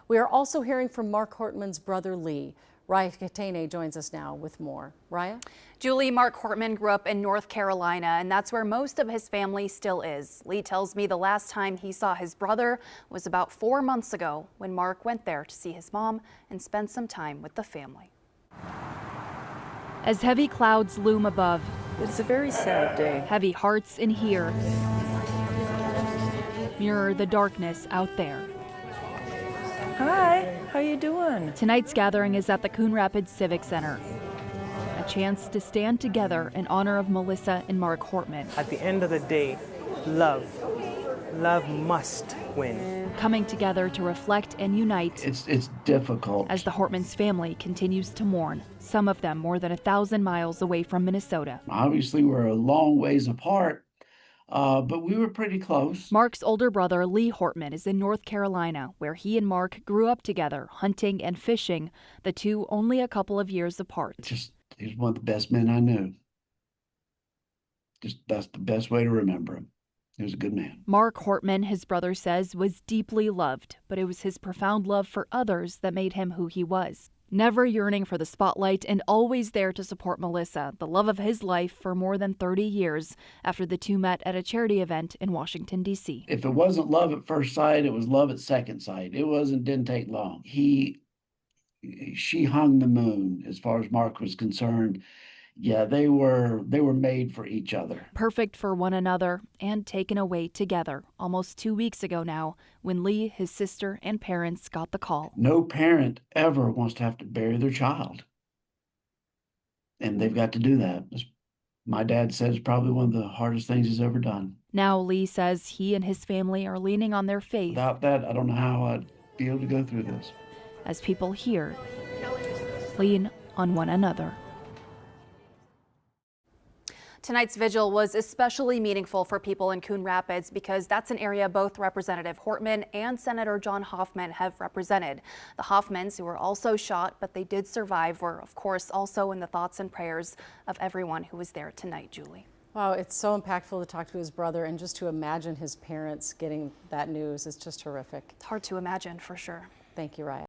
We are also hearing from Mark Hortman's brother, Lee. Raya Katene joins us now with more. Raya? Julie, Mark Hortman grew up in North Carolina, and that's where most of his family still is. Lee tells me the last time he saw his brother was about 4 months ago when Mark went there to see his mom and spend some time with the family. As heavy clouds loom above, it's a very sad day. Heavy hearts in here mirror the darkness out there. Hi, how you doing? Tonight's gathering is at the Coon Rapids Civic Center. A chance to stand together in honor of Melissa and Mark Hortman. At the end of the day, love must win. Coming together to reflect and unite. It's difficult. As the Hortman's family continues to mourn, some of them more than 1,000 miles away from Minnesota. Obviously, we're a long ways apart, but we were pretty close. Mark's older brother, Lee Hortman, is in North Carolina, where he and Mark grew up together, hunting and fishing, the two only a couple of years apart. He's one of the best men I knew. That's the best way to remember him. He was a good man. Mark Hortman, his brother says, was deeply loved, but it was his profound love for others that made him who he was. Never yearning for the spotlight and always there to support Melissa, the love of his life for more than 30 years, after the two met at a charity event in Washington, D.C. If it wasn't love at first sight, it was love at second sight. Didn't take long. She hung the moon as far as Mark was concerned. Yeah, they were made for each other. Perfect for one another and taken away together almost 2 weeks ago now when Lee, his sister, and parents got the call. No parent ever wants to have to bury their child. And they've got to do that. My dad said it's probably one of the hardest things he's ever done. Now Lee says he and his family are leaning on their faith. Without that, I don't know how I'd be able to go through this. As people here lean on one another. Tonight's vigil was especially meaningful for people in Coon Rapids because that's an area both Representative Hortman and Senator John Hoffman have represented. The Hoffmans, who were also shot, but they did survive, were of course also in the thoughts and prayers of everyone who was there tonight, Julie. Wow, it's so impactful to talk to his brother and just to imagine his parents getting that news is just horrific. It's hard to imagine for sure. Thank you, Raya.